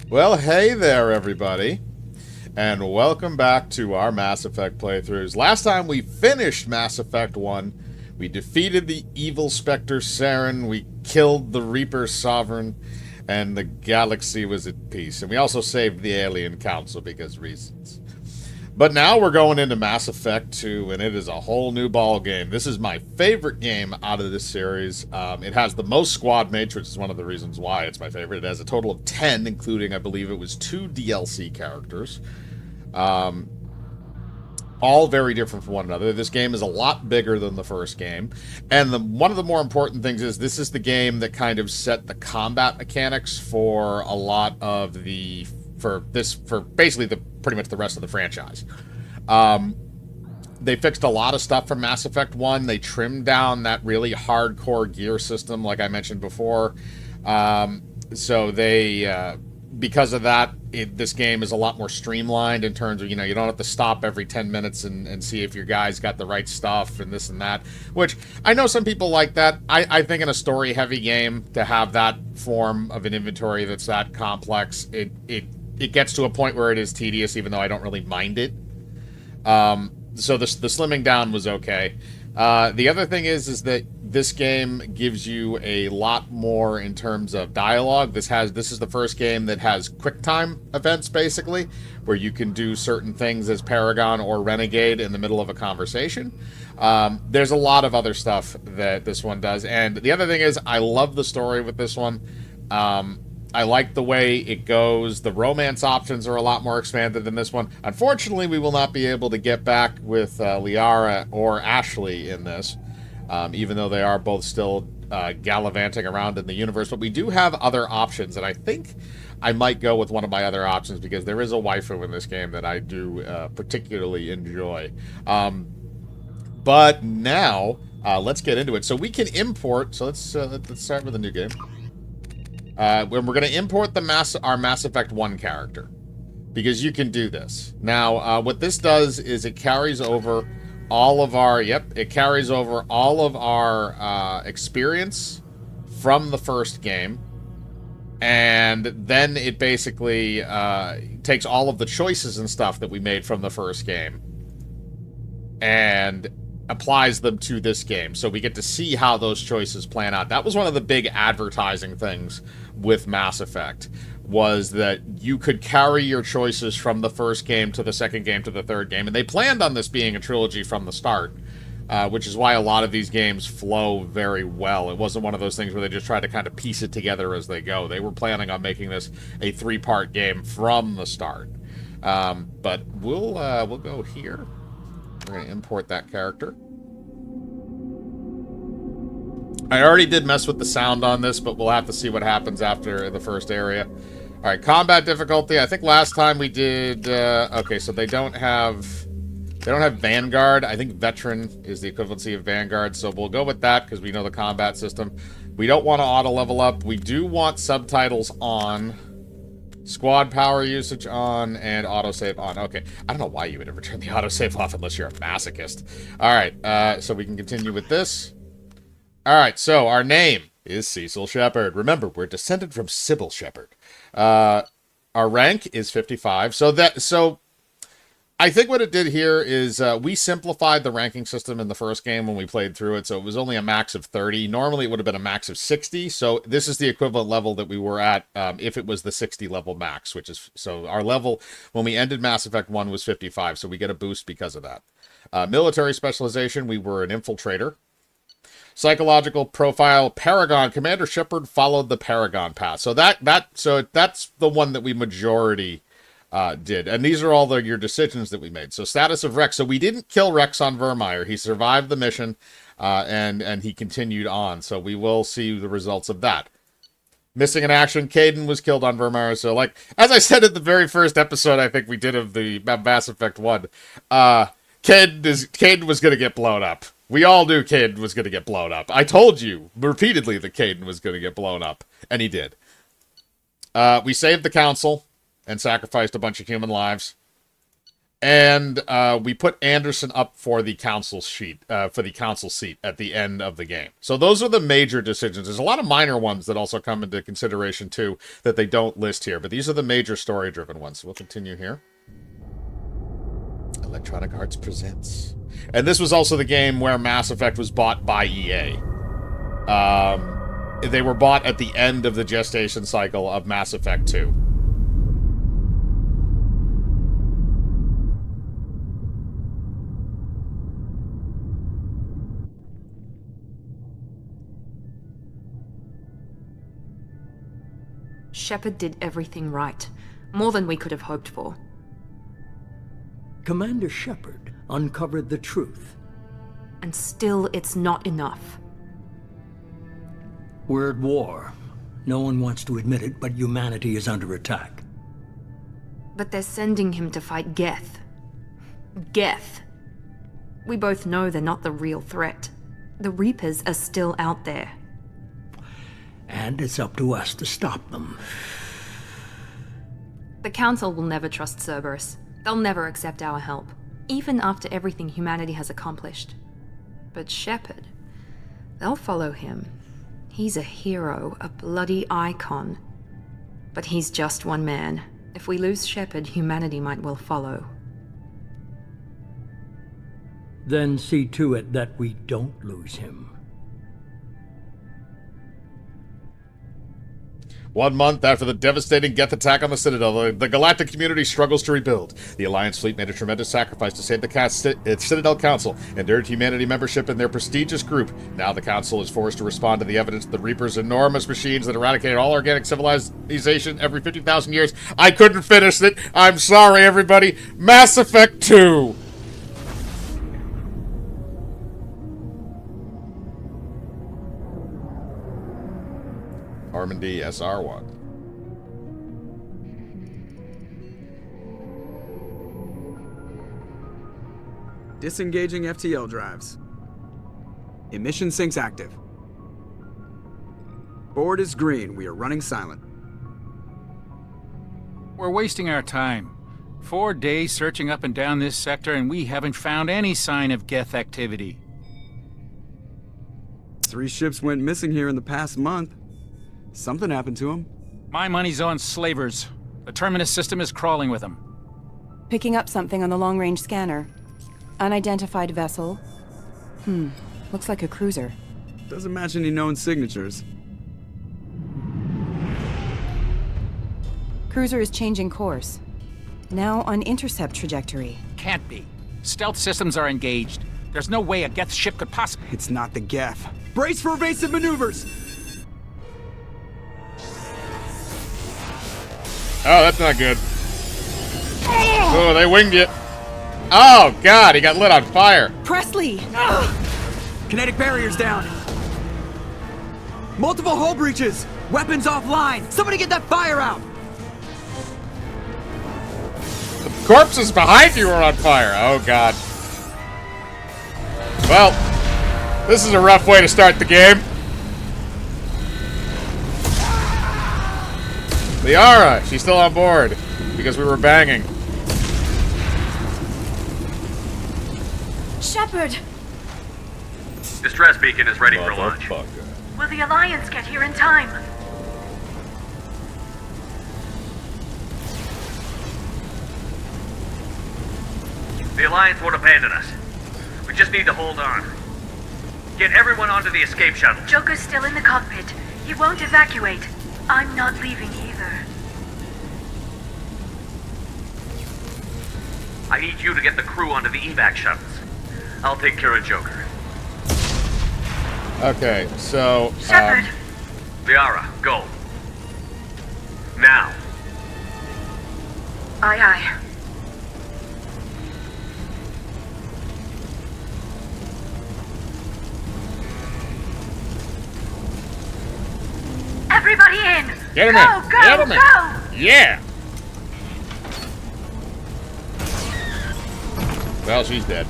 Well, hey there, everybody, and welcome back to our Mass Effect playthroughs. Last time we finished Mass Effect 1, we defeated the evil Spectre Saren, we killed the Reaper Sovereign, and the galaxy was at peace. And we also saved the Alien Council because reasons. But now we're going into Mass Effect 2, and it is a whole new ball game. This is my favorite game out of this series. It has the most squad mates, which is one of the reasons why it's my favorite. It has a total of 10, including, I believe it was 2 DLC characters. Um, all very different from one another. This game is a lot bigger than the first game. And one of the more important things is this is the game that kind of set the combat mechanics for a lot of the for basically the pretty much the rest of the franchise. Um, they fixed a lot of stuff from Mass Effect 1. They trimmed down that really hardcore gear system, like I mentioned before. So they, because of that, this game is a lot more streamlined in terms of, you don't have to stop every 10 minutes and see if your guy's got the right stuff and this and that, which I know some people like that. I think in a story-heavy game, to have that form of an inventory that's that complex, it gets to a point where it is tedious, even though I don't really mind it. So the slimming down was okay. The other thing is that this game gives you a lot more in terms of dialogue. This is the first game that has QuickTime events, basically, where you can do certain things as Paragon or Renegade in the middle of a conversation. There's a lot of other stuff that this one does, and the other thing is I love the story with this one. I like the way it goes. The romance options are a lot more expanded than this one. Unfortunately, we will not be able to get back with Liara or Ashley in this, even though they are both still gallivanting around in the universe. But we do have other options, and I think I might go with one of my other options because there is a waifu in this game that I do particularly enjoy. But now, let's get into it. So we can import. So let's start with a new game. We're going to import our Mass Effect 1 character, because you can do this. Now, what this does is it carries over all of our, experience from the first game, and then it basically takes all of the choices and stuff that we made from the first game and applies them to this game. So we get to see how those choices plan out. That was one of the big advertising things with Mass Effect, was that you could carry your choices from the first game to the second game to the third game. And they planned on this being a trilogy from the start, which is why a lot of these games flow very well. It wasn't one of those things where they just try to kind of piece it together as they go. They were planning on making this a 3-part game from the start. But we'll go here. We're going to import that character. I already did mess with the sound on this, but we'll have to see what happens after the first area. All right, combat difficulty. I think last time we did... okay, so they don't have Vanguard. I think Veteran is the equivalency of Vanguard, so we'll go with that because we know the combat system. We don't want to auto-level up. We do want subtitles on, squad power usage on, and autosave on. Okay, I don't know why you would ever turn the autosave off unless you're a masochist. All right, so we can continue with this. All right, so our name is Cecil Shepard. Remember, we're descended from Sybil Shepard. Our rank is 55. So I think what it did here is we simplified the ranking system in the first game when we played through it, so it was only a max of 30. Normally, it would have been a max of 60, so this is the equivalent level that we were at if it was the 60 level max, which is... So our level, when we ended Mass Effect 1, was 55, so we get a boost because of that. Military specialization, we were an infiltrator. Psychological profile, Paragon. Commander Shepard followed the Paragon path. So that's the one that we majority did. And these are all your decisions that we made. So status of Rex. So we didn't kill Rex on Virmire. He survived the mission, and he continued on. So we will see the results of that. Missing in action, Kaidan was killed on Virmire. So, like, as I said in the very first episode I think we did of the Mass Effect 1, Kaidan was going to get blown up. We all knew Kaidan was going to get blown up. I told you repeatedly that Kaidan was going to get blown up, and he did. We saved the Council and sacrificed a bunch of human lives. And we put Anderson up for the council seat at the end of the game. So those are the major decisions. There's a lot of minor ones that also come into consideration too that they don't list here, but these are the major story-driven ones. So we'll continue here. Electronic Arts presents. And this was also the game where Mass Effect was bought by EA. They were bought at the end of the gestation cycle of Mass Effect 2. Shepard did everything right. More than we could have hoped for. Commander Shepard uncovered the truth. And still, it's not enough. We're at war. No one wants to admit it, but humanity is under attack. But they're sending him to fight Geth. Geth. We both know they're not the real threat. The Reapers are still out there. And it's up to us to stop them. The Council will never trust Cerberus. They'll never accept our help, even after everything humanity has accomplished. But Shepard, they'll follow him. He's a hero, a bloody icon. But he's just one man. If we lose Shepard, humanity might well follow. Then see to it that we don't lose him. 1 month after the devastating Geth attack on the Citadel, the galactic community struggles to rebuild. The Alliance fleet made a tremendous sacrifice to save the Citadel Council and earned humanity membership in their prestigious group. Now the Council is forced to respond to the evidence of the Reapers' enormous machines that eradicated all organic civilization every 50,000 years. I couldn't finish it. I'm sorry, everybody. Mass Effect 2. Normandy SR1. Disengaging FTL drives. Emission sinks active. Board is green. We are running silent. We're wasting our time. 4 days searching up and down this sector, and we haven't found any sign of Geth activity. 3 ships went missing here in the past month. Something happened to them. My money's on slavers. The Terminus system is crawling with them. Picking up something on the long-range scanner. Unidentified vessel. Looks like a cruiser. Doesn't match any known signatures. Cruiser is changing course. Now on intercept trajectory. Can't be. Stealth systems are engaged. There's no way a Geth ship could possibly... It's not the Geth. Brace for evasive maneuvers! Oh, that's not good. Oh, they winged you. Oh, God, he got lit on fire. Presley! Kinetic barriers down. Multiple hull breaches. Weapons offline. Somebody get that fire out. The corpses behind you are on fire. Oh, God. Well, this is a rough way to start the game. Liara, she's still on board because we were banging. Shepard! Distress beacon is ready for launch. Will the Alliance get here in time? The Alliance won't abandon us. We just need to hold on. Get everyone onto the escape shuttle. Joker's still in the cockpit. He won't evacuate. I'm not leaving either. I need you to get the crew onto the evac shuttles. I'll take care of Joker. Okay, so... Shepard! Liara, go. Now. Aye, aye. Everybody in! Get him go, in! Go, Get him in! go! Yeah! Well, she's dead.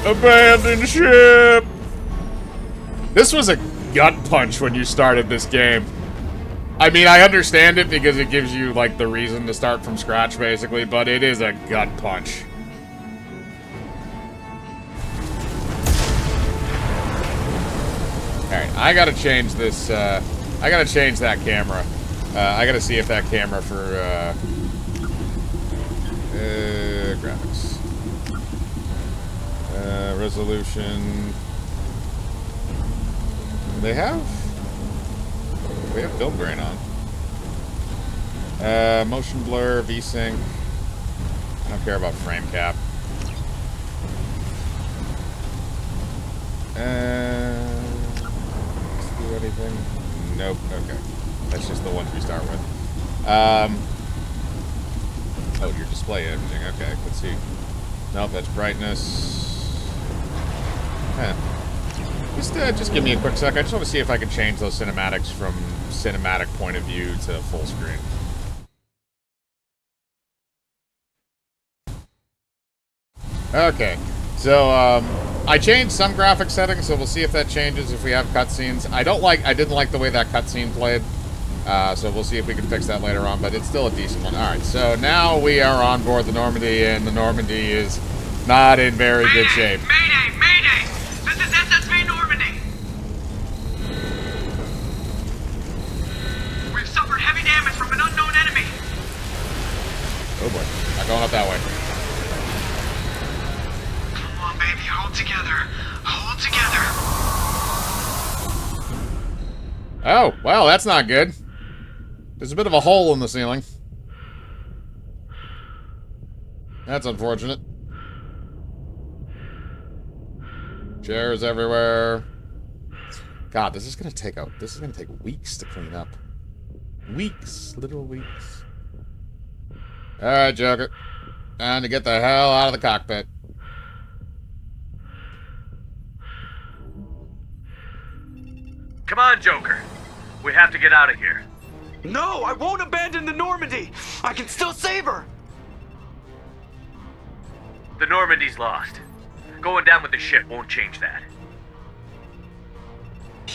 Abandon ship! This was a gut punch when you started this game. I mean, I understand it because it gives you, like, the reason to start from scratch, basically, but it is a gut punch. Alright, I gotta change this, I gotta change that camera. I gotta see if that camera for, graphics. Resolution. They have? We have build grain on. Motion blur, VSync. I don't care about frame cap. Let's do anything? Nope. Okay. That's just the ones we start with. Oh, your display imaging. Okay, let's see. Nope, that's brightness. Huh. Just give me a quick sec. I just want to see if I can change those cinematics from cinematic point of view to full screen. Okay, so I changed some graphic settings, so we'll see if that changes if we have cutscenes. I didn't like the way that cutscene played, so we'll see if we can fix that later on. But it's still a decent one. All right, so now we are on board the Normandy, and the Normandy is not in very good shape. Mayday! Mayday! This is SSV Normandy! We've suffered heavy damage from an unknown enemy! Oh boy, not going up that way. Come on, baby, hold together. Hold together. Oh, well, that's not good. There's a bit of a hole in the ceiling. That's unfortunate. Chairs everywhere. God, this is gonna take weeks to clean up. Weeks, literal weeks. Alright, Joker. Time to get the hell out of the cockpit. Come on, Joker. We have to get out of here. No, I won't abandon the Normandy. I can still save her. The Normandy's lost. Going down with the ship won't change that.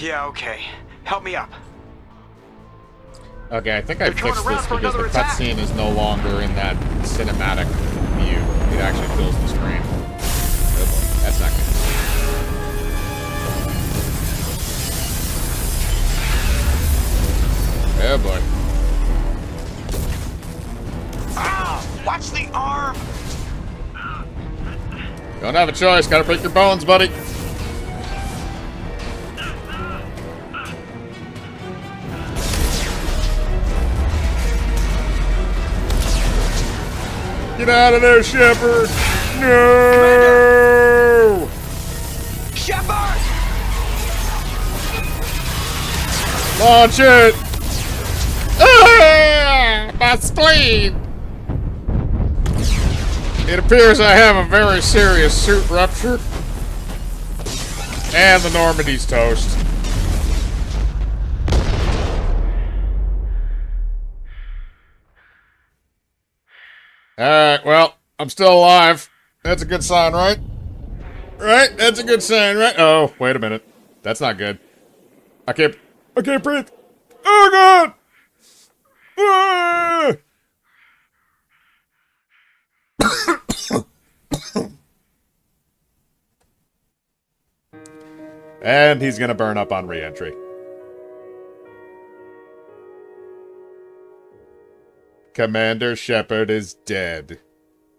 Yeah, okay. Help me up. Okay, I think I fixed this because the cutscene is no longer in that cinematic view. It actually fills the screen. Oh boy, that's not good. Oh boy. Ah! Watch the arm! Don't have a choice. Gotta break your bones, buddy. Get out of there, Shepard! No! Shepard! Launch it! Ah! My spleen! It appears I have a very serious suit rupture. And the Normandy's toast. Alright, well, I'm still alive. That's a good sign, right? Right? That's a good sign, right? Oh, wait a minute. That's not good. I can't breathe. Oh, God! Ah! And he's gonna burn up on re-entry. Commander Shepard is dead.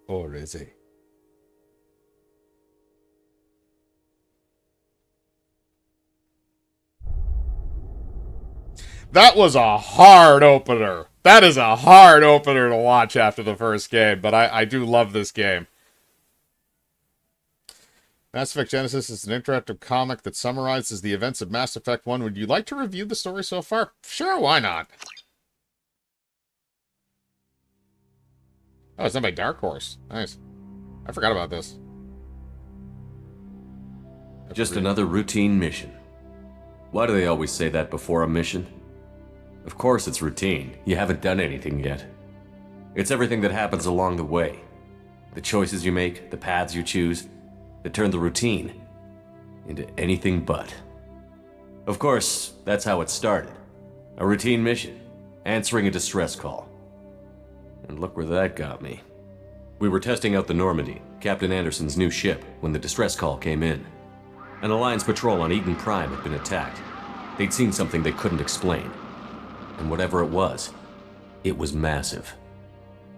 Or is he? That was a hard opener. That is a hard opener to watch after the first game, but I do love this game. Mass Effect Genesis is an interactive comic that summarizes the events of Mass Effect 1. Would you like to review the story so far? Sure, why not? Oh, it's done by Dark Horse. Nice. I forgot about this. Just another routine mission. Why do they always say that before a mission? Of course it's routine. You haven't done anything yet. It's everything that happens along the way. The choices you make, the paths you choose, that turn the routine into anything but. Of course, that's how it started. A routine mission, answering a distress call. And look where that got me. We were testing out the Normandy, Captain Anderson's new ship, when the distress call came in. An Alliance patrol on Eden Prime had been attacked. They'd seen something they couldn't explain. And whatever it was massive.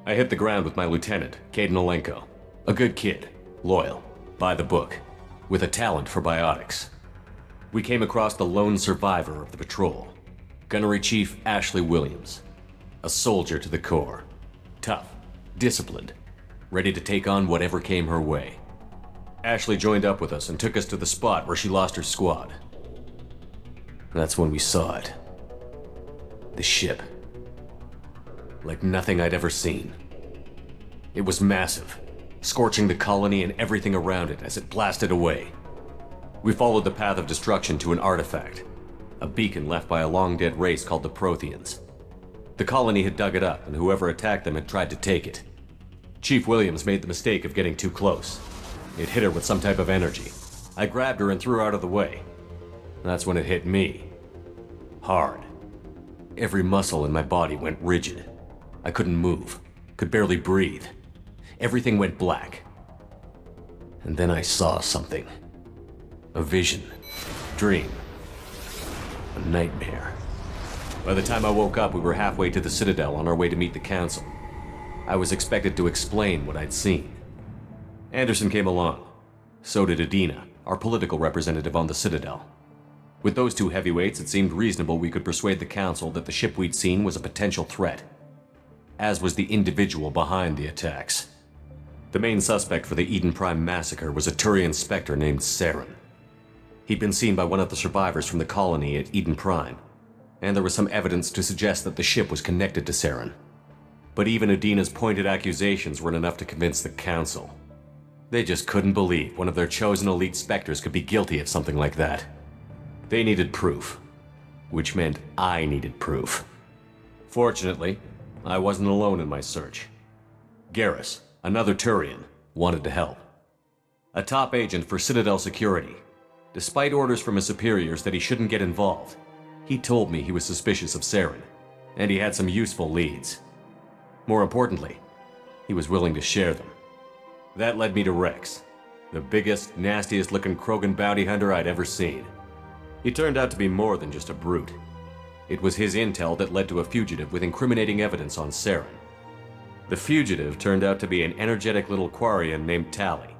I hit the ground with my lieutenant, Caden Olenko. A good kid, loyal, by the book, with a talent for biotics. We came across the lone survivor of the patrol, Gunnery Chief Ashley Williams. A soldier to the core. Tough, disciplined, ready to take on whatever came her way. Ashley joined up with us and took us to the spot where she lost her squad. That's when we saw it. The ship. Like nothing I'd ever seen. It was massive, scorching the colony and everything around it as it blasted away. We followed the path of destruction to an artifact, a beacon left by a long-dead race called the Protheans. The colony had dug it up, and whoever attacked them had tried to take it. Chief Williams made the mistake of getting too close. It hit her with some type of energy. I grabbed her and threw her out of the way. That's when it hit me. Hard. Every muscle in my body went rigid. I couldn't move, could barely breathe. Everything went black. And then I saw something. A vision. Dream. A nightmare. By the time I woke up, we were halfway to the Citadel on our way to meet the Council. I was expected to explain what I'd seen. Anderson came along. So did Adina, our political representative on the Citadel. With those two heavyweights, it seemed reasonable we could persuade the Council that the ship we'd seen was a potential threat, as was the individual behind the attacks. The main suspect for the Eden Prime massacre was a Turian Spectre named Saren. He'd been seen by one of the survivors from the colony at Eden Prime, and there was some evidence to suggest that the ship was connected to Saren. But even Adina's pointed accusations weren't enough to convince the Council. They just couldn't believe one of their chosen elite Spectres could be guilty of something like that. They needed proof, which meant I needed proof. Fortunately, I wasn't alone in my search. Garrus, another Turian, wanted to help. A top agent for Citadel Security. Despite orders from his superiors that he shouldn't get involved, he told me he was suspicious of Saren, and he had some useful leads. More importantly, he was willing to share them. That led me to Rex, the biggest, nastiest-looking Krogan bounty hunter I'd ever seen. He turned out to be more than just a brute. It was his intel that led to a fugitive with incriminating evidence on Saren. The fugitive turned out to be an energetic little Quarian named Tali.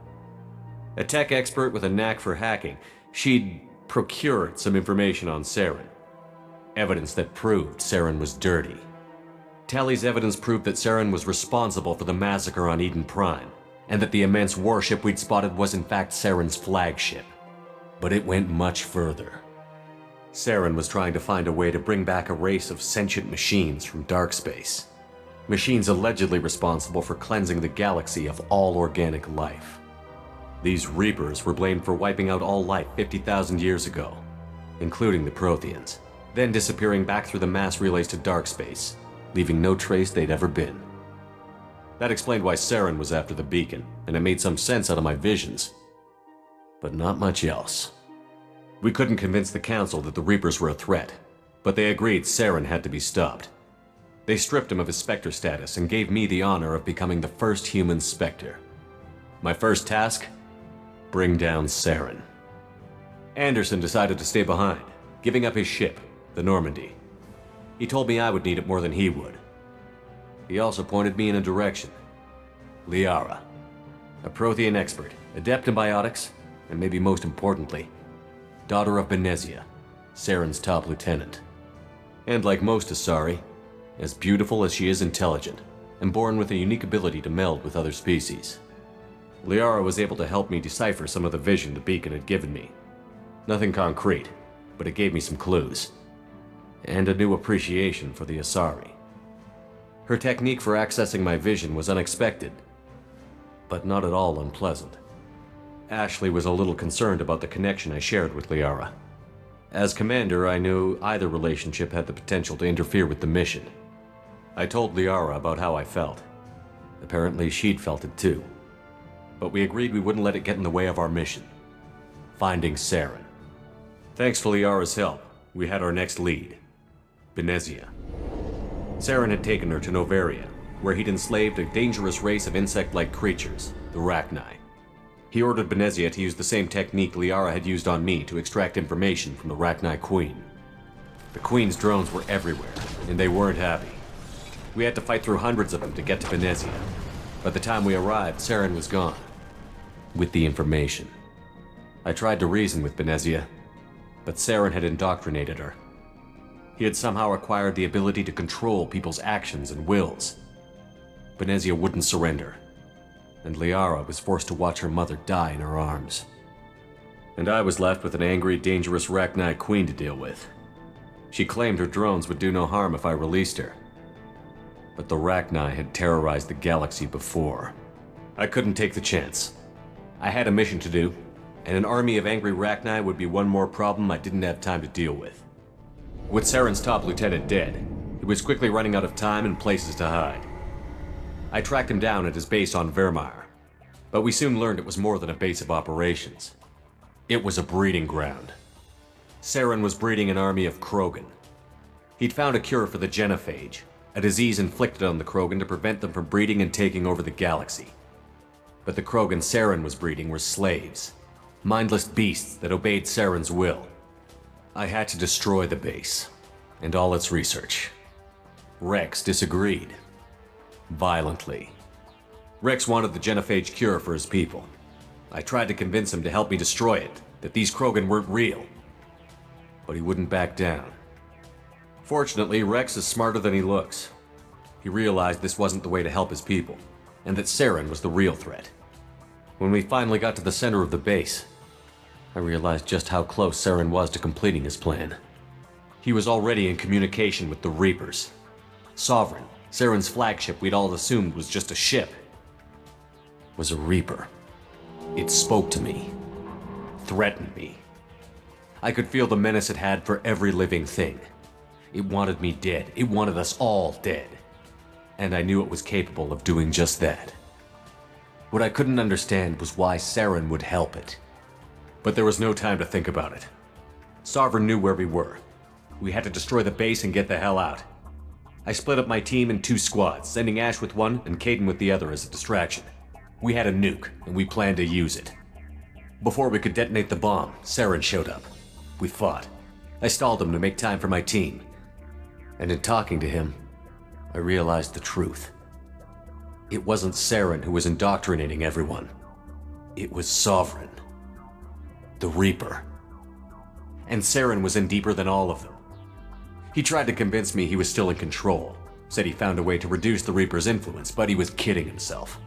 A tech expert with a knack for hacking, she'd procured some information on Saren. Evidence that proved Saren was dirty. Tali's evidence proved that Saren was responsible for the massacre on Eden Prime, and that the immense warship we'd spotted was in fact Saren's flagship. But it went much further. Saren was trying to find a way to bring back a race of sentient machines from dark space. Machines allegedly responsible for cleansing the galaxy of all organic life. These Reapers were blamed for wiping out all life 50,000 years ago, including the Protheans, then disappearing back through the mass relays to dark space, leaving no trace they'd ever been. That explained why Saren was after the beacon, and it made some sense out of my visions. But not much else. We couldn't convince the Council that the Reapers were a threat, but they agreed Saren had to be stopped. They stripped him of his Spectre status and gave me the honor of becoming the first human Spectre. My first task? Bring down Saren. Anderson decided to stay behind, giving up his ship, the Normandy. He told me I would need it more than he would. He also pointed me in a direction. Liara, a Prothean expert, adept in biotics, and maybe most importantly, daughter of Benezia, Saren's top lieutenant. And like most Asari, as beautiful as she is intelligent, and born with a unique ability to meld with other species. Liara was able to help me decipher some of the vision the beacon had given me. Nothing concrete, but it gave me some clues. And a new appreciation for the Asari. Her technique for accessing my vision was unexpected, but not at all unpleasant. Ashley was a little concerned about the connection I shared with Liara. As commander, I knew either relationship had the potential to interfere with the mission. I told Liara about how I felt. Apparently, she'd felt it too. But we agreed we wouldn't let it get in the way of our mission. Finding Saren. Thanks to Liara's help, we had our next lead, Benezia. Saren had taken her to Noveria, where he'd enslaved a dangerous race of insect-like creatures, the Rachni. He ordered Benezia to use the same technique Liara had used on me to extract information from the Rachni Queen. The Queen's drones were everywhere, and they weren't happy. We had to fight through hundreds of them to get to Benezia. By the time we arrived, Saren was gone. With the information. I tried to reason with Benezia, but Saren had indoctrinated her. He had somehow acquired the ability to control people's actions and wills. Benezia wouldn't surrender, and Liara was forced to watch her mother die in her arms. And I was left with an angry, dangerous Rachni Queen to deal with. She claimed her drones would do no harm if I released her. But the Rachni had terrorized the galaxy before. I couldn't take the chance. I had a mission to do, and an army of angry Rachni would be one more problem I didn't have time to deal with. With Saren's top lieutenant dead, he was quickly running out of time and places to hide. I tracked him down at his base on Vermeer, but we soon learned it was more than a base of operations. It was a breeding ground. Saren was breeding an army of Krogan. He'd found a cure for the genophage, a disease inflicted on the Krogan to prevent them from breeding and taking over the galaxy. But the Krogan Saren was breeding were slaves, mindless beasts that obeyed Saren's will. I had to destroy the base, and all its research. Rex disagreed. Violently. Rex wanted the genophage cure for his people. I tried to convince him to help me destroy it, that these Krogan weren't real. But he wouldn't back down. Fortunately, Rex is smarter than he looks. He realized this wasn't the way to help his people, and that Saren was the real threat. When we finally got to the center of the base, I realized just how close Saren was to completing his plan. He was already in communication with the Reapers. Sovereign, Saren's flagship we'd all assumed was just a ship, was a Reaper. It spoke to me, threatened me. I could feel the menace it had for every living thing. It wanted me dead. It wanted us all dead. And I knew it was capable of doing just that. What I couldn't understand was why Saren would help it. But there was no time to think about it. Sovereign knew where we were. We had to destroy the base and get the hell out. I split up my team in 2 squads, sending Ash with one and Kaidan with the other as a distraction. We had a nuke, and we planned to use it. Before we could detonate the bomb, Saren showed up. We fought. I stalled him to make time for my team. And in talking to him, I realized the truth. It wasn't Saren who was indoctrinating everyone. It was Sovereign. The Reaper. And Saren was in deeper than all of them. He tried to convince me he was still in control, said he found a way to reduce the Reaper's influence, but he was kidding himself.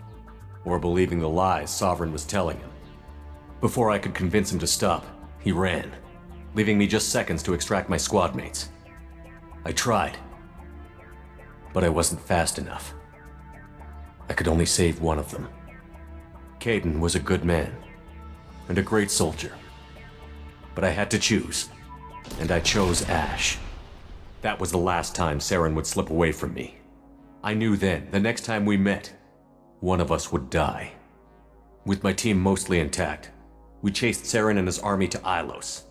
Or believing the lies Sovereign was telling him. Before I could convince him to stop, he ran, leaving me just seconds to extract my squad mates. I tried, but I wasn't fast enough. I could only save one of them. Kaidan was a good man, and a great soldier. But I had to choose, and I chose Ash. That was the last time Saren would slip away from me. I knew then, the next time we met, one of us would die. With my team mostly intact, we chased Saren and his army to Ilos,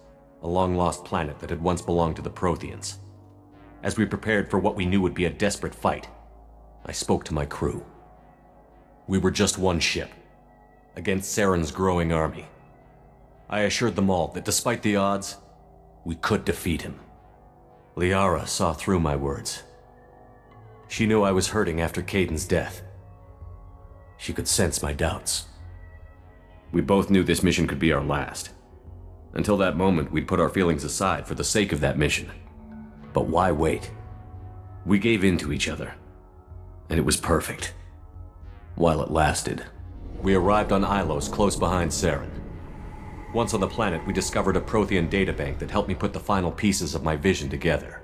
a long-lost planet that had once belonged to the Protheans. As we prepared for what we knew would be a desperate fight, I spoke to my crew. We were just one ship, against Saren's growing army. I assured them all that despite the odds, we could defeat him. Liara saw through my words. She knew I was hurting after Kaidan's death. She could sense my doubts. We both knew this mission could be our last. Until that moment, we'd put our feelings aside for the sake of that mission. But why wait? We gave in to each other, and it was perfect. While it lasted, we arrived on Ilos close behind Saren. Once on the planet, we discovered a Prothean databank that helped me put the final pieces of my vision together.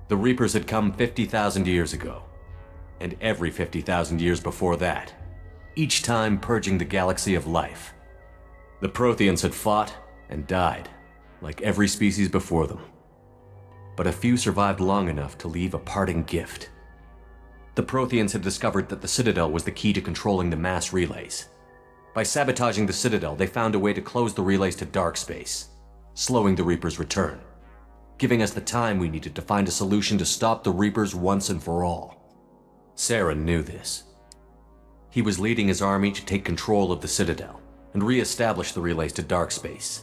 The Reapers had come 50,000 years ago, and every 50,000 years before that, each time purging the galaxy of life. The Protheans had fought and died, like every species before them. But a few survived long enough to leave a parting gift. The Protheans had discovered that the Citadel was the key to controlling the mass relays. By sabotaging the Citadel, they found a way to close the relays to dark space, slowing the Reaper's return. giving us the time we needed to find a solution to stop the Reapers once and for all. Saren knew this. He was leading his army to take control of the Citadel and re-establish the relays to Darkspace,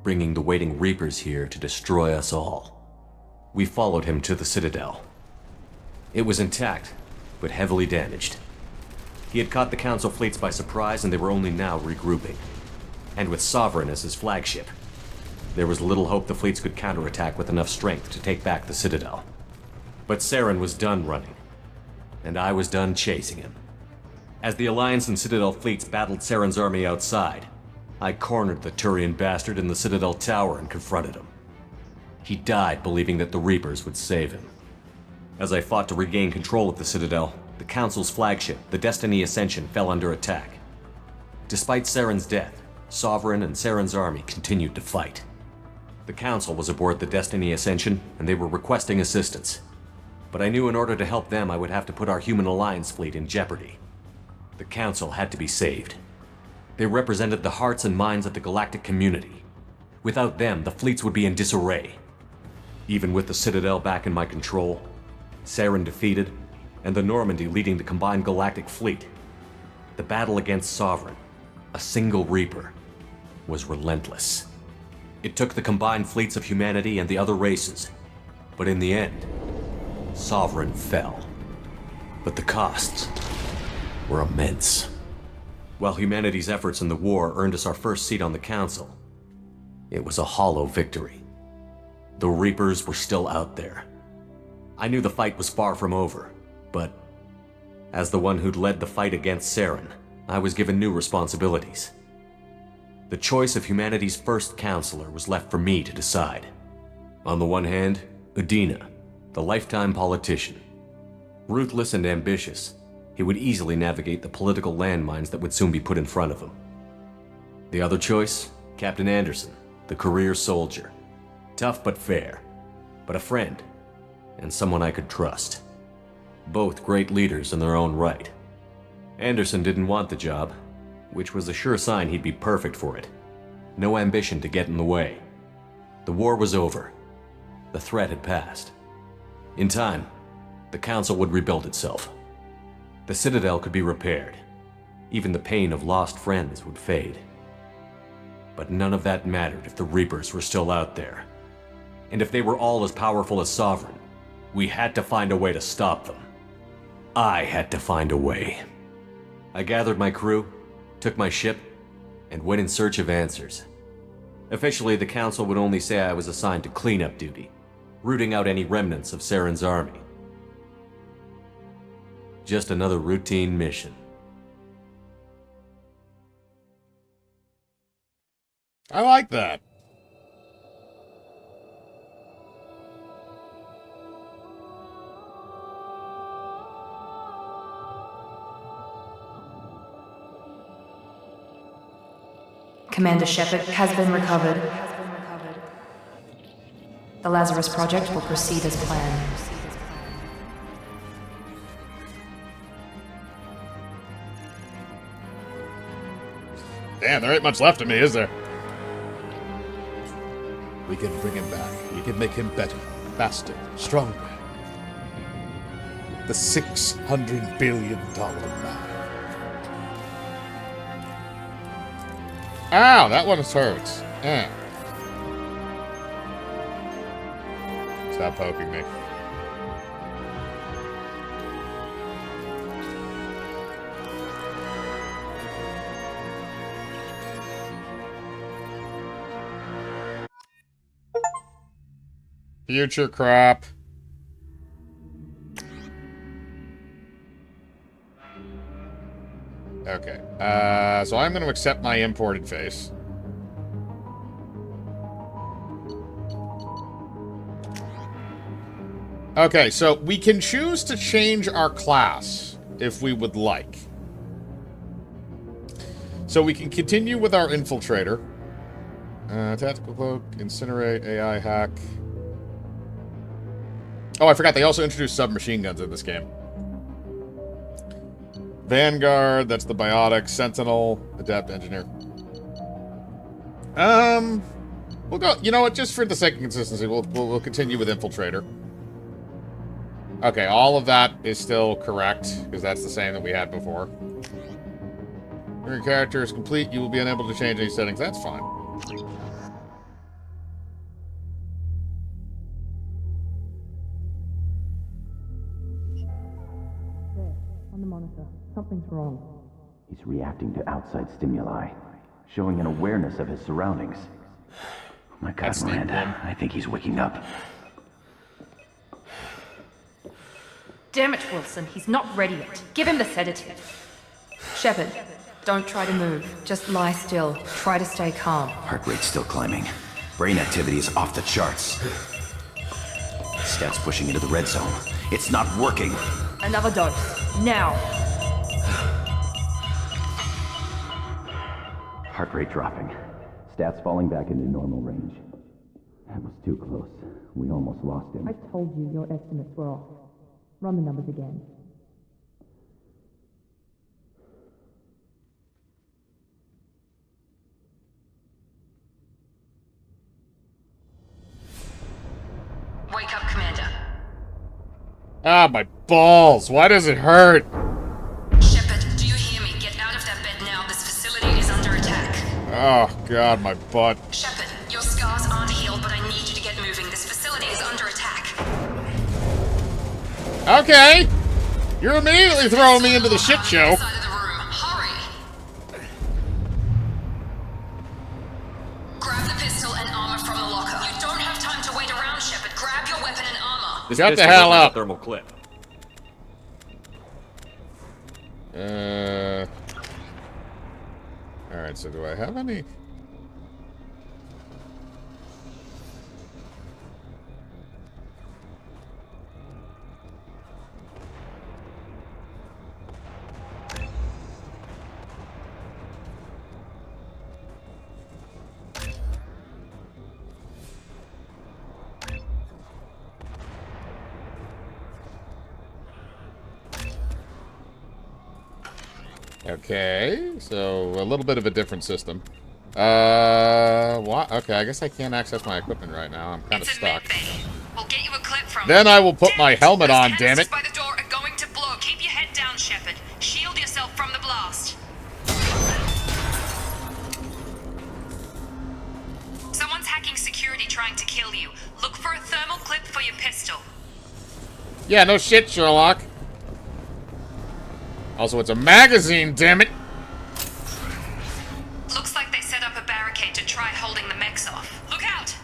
bringing the waiting Reapers here to destroy us all. We followed him to the Citadel. It was intact, but heavily damaged. He had caught the Council fleets by surprise, and they were only now regrouping. And with Sovereign as his flagship, there was little hope the fleets could counterattack with enough strength to take back the Citadel. But Saren was done running, and I was done chasing him. As the Alliance and Citadel fleets battled Saren's army outside, I cornered the Turian bastard in the Citadel tower and confronted him. He died believing that the Reapers would save him. As I fought to regain control of the Citadel, the Council's flagship, the Destiny Ascension, fell under attack. Despite Saren's death, Sovereign and Saren's army continued to fight. The Council was aboard the Destiny Ascension, and they were requesting assistance. But I knew in order to help them, I would have to put our Human Alliance fleet in jeopardy. The Council had to be saved. They represented the hearts and minds of the galactic community. Without them, the fleets would be in disarray. Even with the Citadel back in my control, Saren defeated, and the Normandy leading the combined galactic fleet, the battle against Sovereign, a single Reaper, was relentless. It took the combined fleets of humanity and the other races, but in the end, Sovereign fell. But the costs were immense. While humanity's efforts in the war earned us our first seat on the Council, it was a hollow victory. The Reapers were still out there. I knew the fight was far from over, but as the one who'd led the fight against Saren, I was given new responsibilities. The choice of humanity's first counselor was left for me to decide. On the one hand, Udina, the lifetime politician. Ruthless and ambitious, he would easily navigate the political landmines that would soon be put in front of him. The other choice, Captain Anderson, the career soldier. Tough but fair, but a friend, and someone I could trust. Both great leaders in their own right. Anderson didn't want the job, which was a sure sign he'd be perfect for it. No ambition to get in the way. The war was over. The threat had passed. In time, the Council would rebuild itself. The Citadel could be repaired. Even the pain of lost friends would fade. But none of that mattered if the Reapers were still out there. And if they were all as powerful as Sovereign, we had to find a way to stop them. I had to find a way. I gathered my crew, took my ship, and went in search of answers. Officially, the Council would only say I was assigned to cleanup duty, rooting out any remnants of Saren's army. Just another routine mission. I like that. Commander Shepard has been recovered. The Lazarus Project will proceed as planned. Damn, there ain't much left of me, is there? We can bring him back. We can make him better, faster, stronger. The $600 billion man. Ow, that one hurts. Stop poking me. Future crop. Okay. So I'm going to accept my imported face. Okay, so we can choose to change our class if we would like. So we can continue with our infiltrator. Tactical cloak, incinerate, AI hack. Oh, I forgot, they also introduced submachine guns in this game. Vanguard, that's the biotic. Sentinel, adept engineer. We'll go. You know what? Just for the sake of consistency, we'll continue with Infiltrator. Okay, all of that is still correct because that's the same that we had before. When your character is complete, you will be unable to change any settings. That's fine. On the monitor. Something's wrong. He's reacting to outside stimuli, showing an awareness of his surroundings. Oh my God, That's Miranda, I think he's waking up. Damn it, Wilson. He's not ready yet. Give him the sedative. Shepard, don't try to move. Just lie still. Try to stay calm. Heart rate's still climbing. Brain activity is off the charts. Stats pushing into the red zone. It's not working. Another dose. Now. Heart rate dropping. Stats falling back into normal range. That was too close. We almost lost him. I told you your estimates were off. Run the numbers again. Wake up, Commander. Ah, my balls. Why does it hurt? Shepard, do you hear me? Get out of that bed now. This facility is under attack. Oh, God, my butt. Shepard, your scars aren't healed, but I need you to get moving. This facility is under attack. Okay. You're immediately throwing me into the shit show. Side of the room. Hurry. Grab the pistol and armor from the locker. You don't have time to wait around, Shepard. Grab your weapon and armor. This Shut the pistol hell doesn't have up. a thermal clip. Alright, so do I have any? Okay, so a little bit of a different system. What? Okay, I guess I can't access my equipment right now. I'm kind of stuck. We'll get you a clip from Then I will put my helmet on, damn it. by the door are going to blow. Keep your head down, Shepard. Shield yourself from the blast. Someone's hacking security trying to kill you. Look for a thermal clip for your pistol. Yeah, no shit, Sherlock. Also, it's a magazine, damn it. Looks like they set up a barricade to try holding the mechs off. Look out!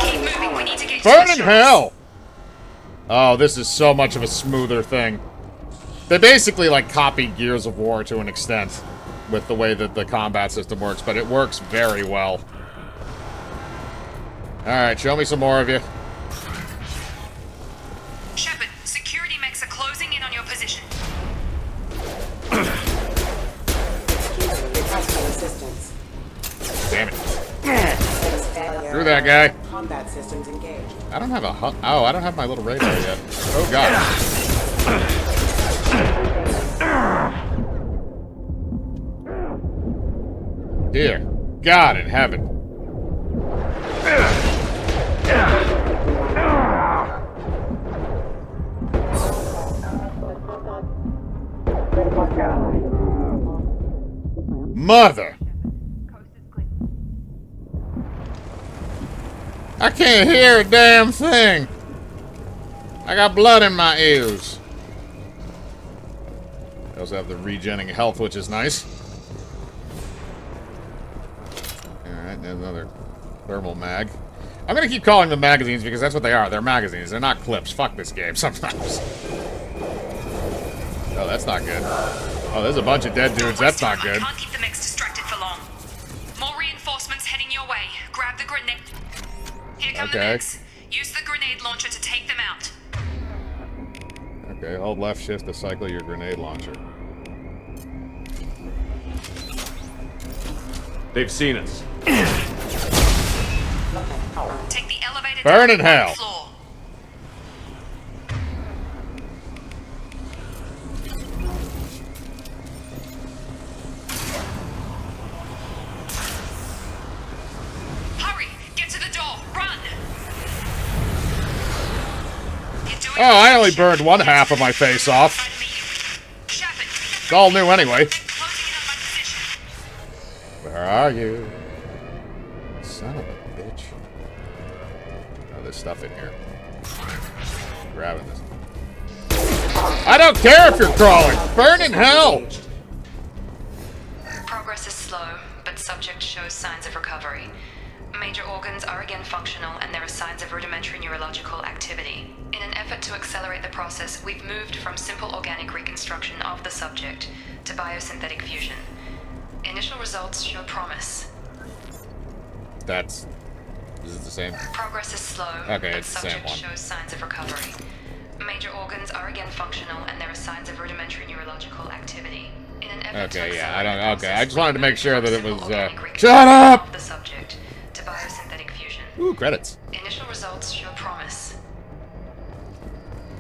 Keep moving, we need to get Burn in hell! Oh, this is so much of a smoother thing. They basically, like, copied Gears of War to an extent with the way that the combat system works, but it works very well. Alright, show me some more of you. Shepard, security mechs are closing in on your position. Damn it. Through that guy. Combat systems engaged. I don't have a oh, I don't have my little radar yet. Oh god. Dear God in heaven. Mother! I can't hear a damn thing! I got blood in my ears. I also have the regenerating health, which is nice. Alright, there's another thermal mag. I'm gonna keep calling them magazines because that's what they are. They're magazines. They're not clips. Fuck this game sometimes. Oh, that's not good. Oh, there's a bunch of dead dudes. That's not good. I can't keep the mechs distracted for long. More reinforcements heading your way. Grab the grenade. Here come the mechs. Use the grenade launcher to take them out. Okay, hold left shift to cycle your grenade launcher. They've seen us. Take the elevator Burn down in hell. floor. Oh, I only burned one half of my face off. It's all new anyway. Where are you? Son of a bitch. Oh, there's stuff in here. Grabbing this. I don't care if you're crawling! Burn in hell! Progress is slow, but subject shows signs of recovery. Major organs are again functional, and there are signs of rudimentary neurological activity. In an effort to accelerate the process, we've moved from simple organic reconstruction of the subject to biosynthetic fusion. Initial results show promise. Is it the same? Progress is slow, Okay, but it's the same subject one. shows signs of recovery. Major organs are again functional, and there are signs of rudimentary neurological activity. In an effort to Okay, yeah, accelerate the I process, just wanted to make sure that it simple was, organic Shut reconstruction up! of the subject to biosynthetic fusion. Ooh, credits. Initial results show promise.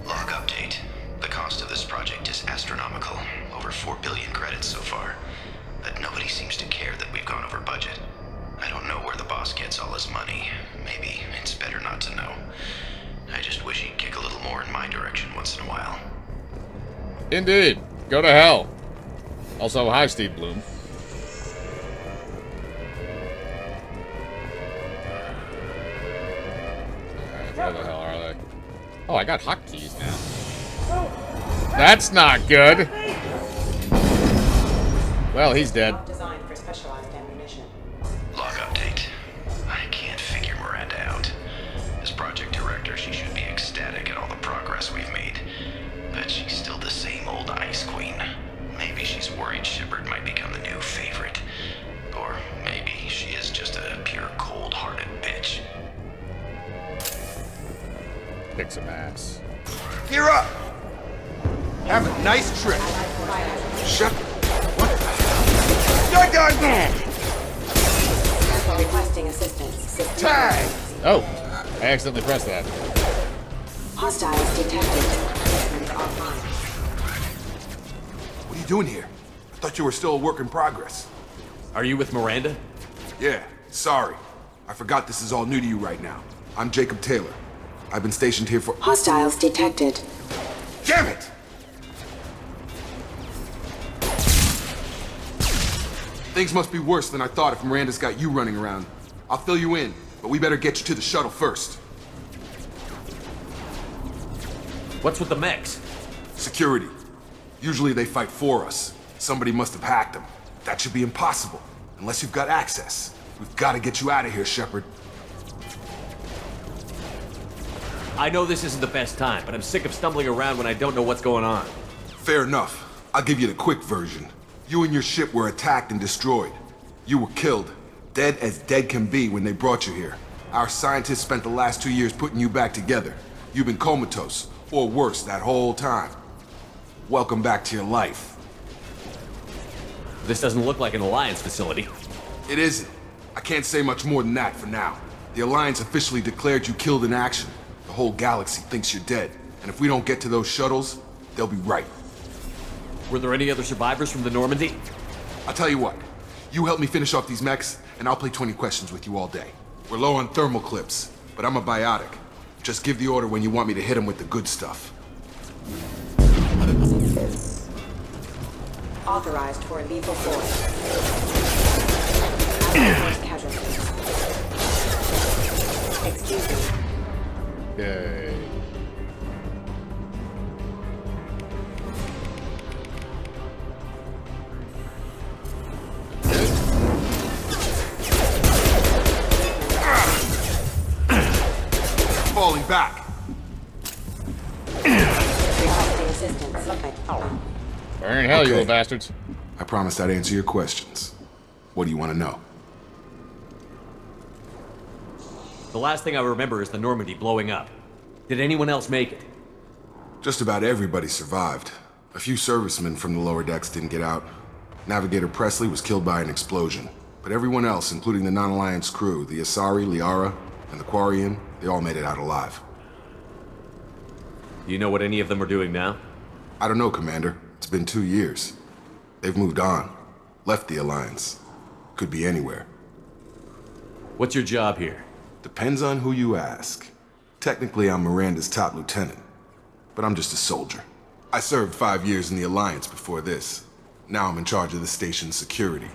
Log update. The cost of this project is astronomical. Over 4 billion credits so far. But nobody seems to care that we've gone over budget. I don't know where the boss gets all his money. Maybe it's better not to know. I just wish he'd kick a little more in my direction once in a while. Indeed. Go to hell. Also, hi, Steve Bloom. Where the hell are they? Oh, I got hotkeys now. That's not good. Well, he's dead. Designed for specialized ammunition. Log update. I can't figure Miranda out. As project director, she should be ecstatic at all the progress we've made. But she's still the same old Ice Queen. Maybe she's worried Shepard might become the new favorite. Or maybe she is just a pure cold-hearted bitch. Kick some ass. Gear up! Have a nice trip. Shut. What? You're done! Requesting assistance. Tag! Oh, I accidentally pressed that. Hostiles detected. What are you doing here? I thought you were still a work in progress. Are you with Miranda? Yeah, sorry. I forgot this is all new to you right now. I'm Jacob Taylor. I've been stationed here for— Hostiles detected. Damn it! Things must be worse than I thought if Miranda's got you running around. I'll fill you in, but we better get you to the shuttle first. What's with the mechs? Security. Usually they fight for us. Somebody must have hacked them. That should be impossible, unless you've got access. We've got to get you out of here, Shepard. I know this isn't the best time, but I'm sick of stumbling around when I don't know what's going on. Fair enough. I'll give you the quick version. You and your ship were attacked and destroyed. You were killed. Dead as dead can be when they brought you here. Our scientists spent the last 2 years putting you back together. You've been comatose, or worse, that whole time. Welcome back to your life. This doesn't look like an Alliance facility. It isn't. I can't say much more than that for now. The Alliance officially declared you killed in action. The whole galaxy thinks you're dead. And if we don't get to those shuttles, they'll be right. Were there any other survivors from the Normandy? I'll tell you what. You help me finish off these mechs, and I'll play 20 questions with you all day. We're low on thermal clips, but I'm a biotic. Just give the order when you want me to hit them with the good stuff. Authorized for lethal force. Casualties. Excuse me. Yay. Falling back. Requesting assistance. Burn in hell, you Okay. little bastards. I promised I'd answer your questions. What do you want to know? The last thing I remember is the Normandy blowing up. Did anyone else make it? Just about everybody survived. A few servicemen from the lower decks didn't get out. Navigator Presley was killed by an explosion. But everyone else, including the non-Alliance crew, the Asari, Liara, and the Quarian, they all made it out alive. Do you know what any of them are doing now? I don't know, Commander. It's been 2 years. They've moved on. Left the Alliance. Could be anywhere. What's your job here? Depends on who you ask. Technically, I'm Miranda's top lieutenant. but I'm just a soldier. I served 5 years in the Alliance before this. Now I'm in charge of the station's security.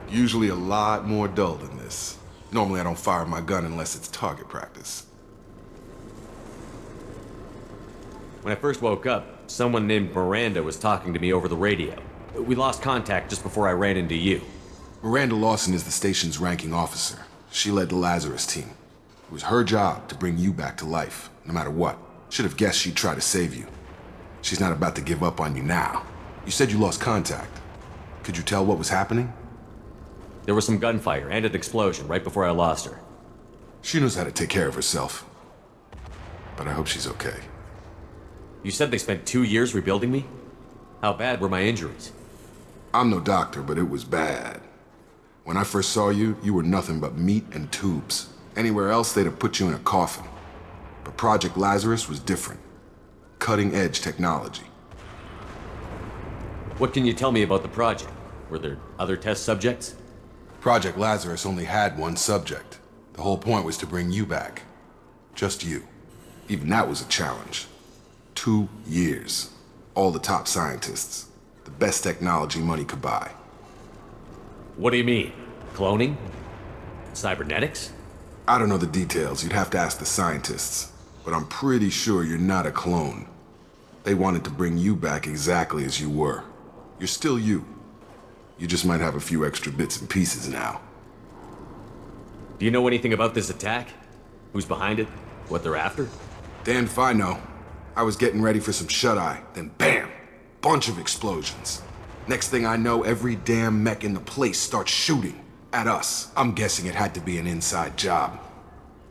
Usually a lot more dull than this. Normally I don't fire my gun unless it's target practice. When I first woke up, someone named Miranda was talking to me over the radio. We lost contact just before I ran into you. Miranda Lawson is the station's ranking officer. She led the Lazarus team. It was her job to bring you back to life, no matter what. Should have guessed she'd try to save you. She's not about to give up on you now. You said you lost contact. Could you tell what was happening? There was some gunfire and an explosion right before I lost her. She knows how to take care of herself. But I hope she's okay. You said they spent 2 years rebuilding me? How bad were my injuries? I'm no doctor, but it was bad. When I first saw you, you were nothing but meat and tubes. Anywhere else, they'd have put you in a coffin. But Project Lazarus was different. Cutting-edge technology. What can you tell me about the project? Were there other test subjects? Project Lazarus only had one subject. The whole point was to bring you back. Just you. Even that was a challenge. 2 years. All the top scientists. The best technology money could buy. What do you mean? Cloning? Cybernetics? I don't know the details. You'd have to ask the scientists. But I'm pretty sure you're not a clone. They wanted to bring you back exactly as you were. You're still you. You just might have a few extra bits and pieces now. Do you know anything about this attack? Who's behind it? What they're after? Damned if I know. I was getting ready for some shut-eye, then bam! Bunch of explosions. Next thing I know, every damn mech in the place starts shooting at us. I'm guessing it had to be an inside job.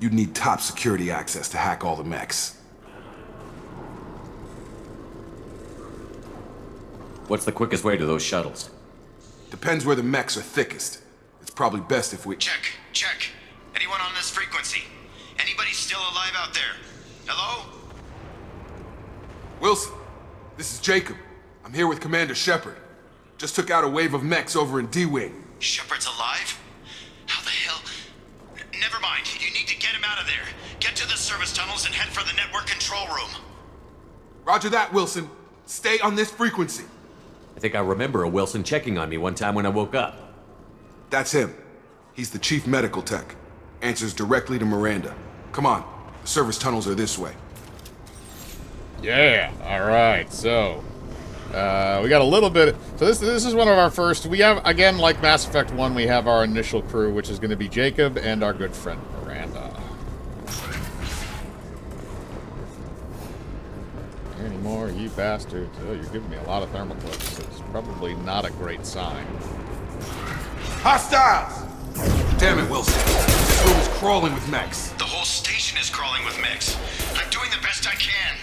You'd need top security access to hack all the mechs. What's the quickest way to those shuttles? Depends where the mechs are thickest. It's probably best if we... Check. Anyone on this frequency? Anybody still alive out there? Hello? Wilson, this is Jacob. I'm here with Commander Shepard. Just took out a wave of mechs over in D-Wing. Shepard's alive? How the hell? Never mind. You need to get him out of there. Get to the service tunnels and head for the network control room. Roger that, Wilson. Stay on this frequency. I think I remember a Wilson checking on me one time when I woke up. That's him. He's the chief medical tech. Answers directly to Miranda. Come on. The service tunnels are this way. Yeah, alright, so... we got a little bit... So this is one of our first... We have, again, like Mass Effect 1, we have our initial crew, which is going to be Jacob and our good friend Miranda. Any more, you bastards. Oh, you're giving me a lot of thermal clips. It's probably not a great sign. Hostiles! Damn it, Wilson. This room is crawling with mechs. The whole station is crawling with mechs. I'm doing the best I can.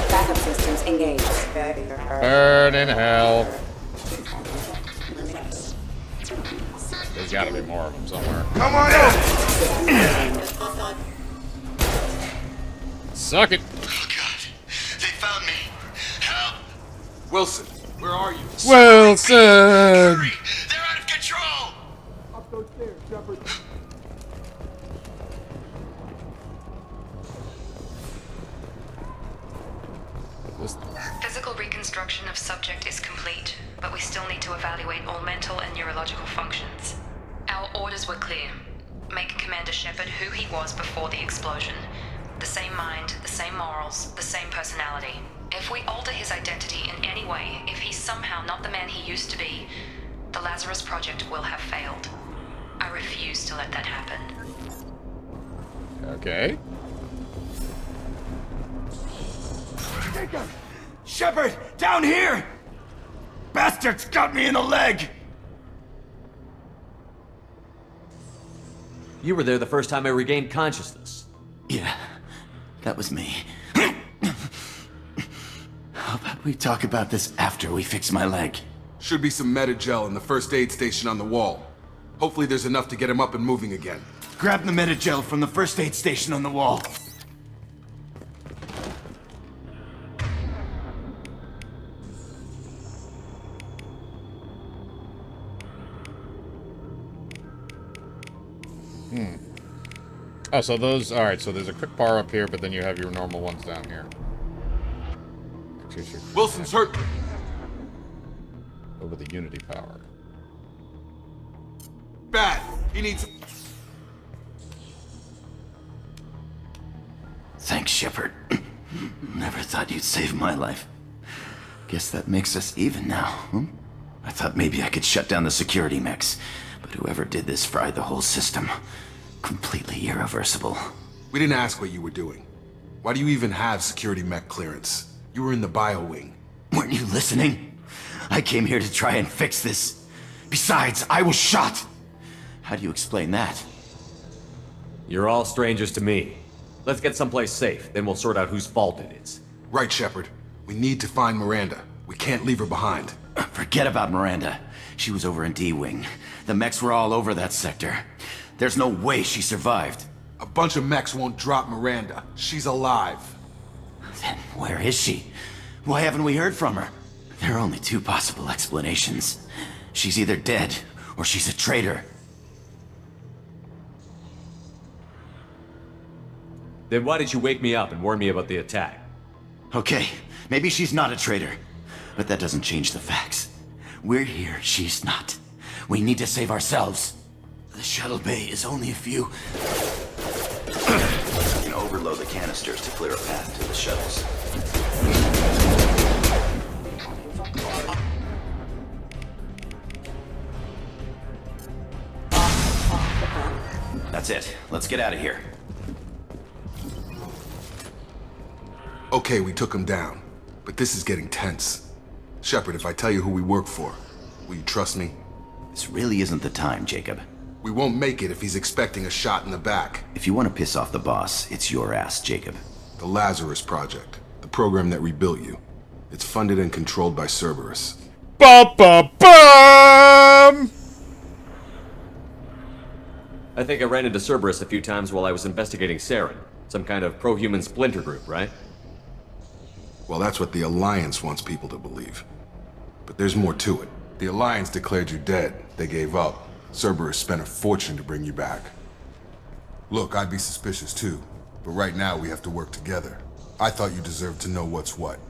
Backup systems engaged. Burn in hell. There's gotta be more of them somewhere. Come on in! Suck it! Oh god, they found me. Help! Wilson, where are you? Wilson! Hurry! They're out of control! Up those stairs, Shepard. Physical reconstruction of subject is complete, but we still need to evaluate all mental and neurological functions. Our orders were clear. Make Commander Shepard who he was before the explosion. The same mind, the same morals, the same personality. If we alter his identity in any way, if he's somehow not the man he used to be, the Lazarus Project will have failed. I refuse to let that happen. Okay. Jacob! Shepard! Down here! Bastards got me in the leg! You were there the first time I regained consciousness. Yeah, that was me. How about we talk about this after we fix my leg? Should be some Metagel in the first aid station on the wall. Hopefully there's enough to get him up and moving again. Grab the Metagel from the first aid station on the wall. Oh, so those... Alright, so there's a quick bar up here, but then you have your normal ones down here. increase your Wilson's hurt. over the Unity power. Bad. He needs... Thanks, Shepard. Never thought you'd save my life. Guess that makes us even now, hmm? I thought maybe I could shut down the security mechs, but whoever did this fried the whole system. Completely irreversible. We didn't ask what you were doing. Why do you even have security mech clearance? You were in the bio wing. Weren't you listening? I came here to try and fix this. Besides, I was shot. How do you explain that? You're all strangers to me. Let's get someplace safe, then we'll sort out whose fault it is. Right, Shepard. We need to find Miranda. We can't leave her behind. Forget about Miranda. She was over in D-Wing. The mechs were all over that sector. There's no way she survived. A bunch of mechs won't drop Miranda. She's alive. Then where is she? Why haven't we heard from her? There are only two possible explanations. She's either dead, or she's a traitor. Then why did you wake me up and warn me about the attack? Okay, maybe she's not a traitor. But that doesn't change the facts. We're here, she's not. We need to save ourselves. The shuttle bay is only a few... You can overload the canisters to clear a path to the shuttles. That's it. Let's get out of here. Okay, we took him down. But this is getting tense. Shepard, if I tell you who we work for, will you trust me? This really isn't the time, Jacob. We won't make it if he's expecting a shot in the back. If you want to piss off the boss, it's your ass, Jacob. The Lazarus Project. The program that rebuilt you. It's funded and controlled by Cerberus. Ba-ba-bum! I think I ran into Cerberus a few times while I was investigating Saren. Some kind of pro-human splinter group, right? Well, that's what the Alliance wants people to believe. But there's more to it. The Alliance declared you dead. They gave up. Cerberus spent a fortune to bring you back. Look, I'd be suspicious too. But right now we have to work together. I thought you deserved to know what's what.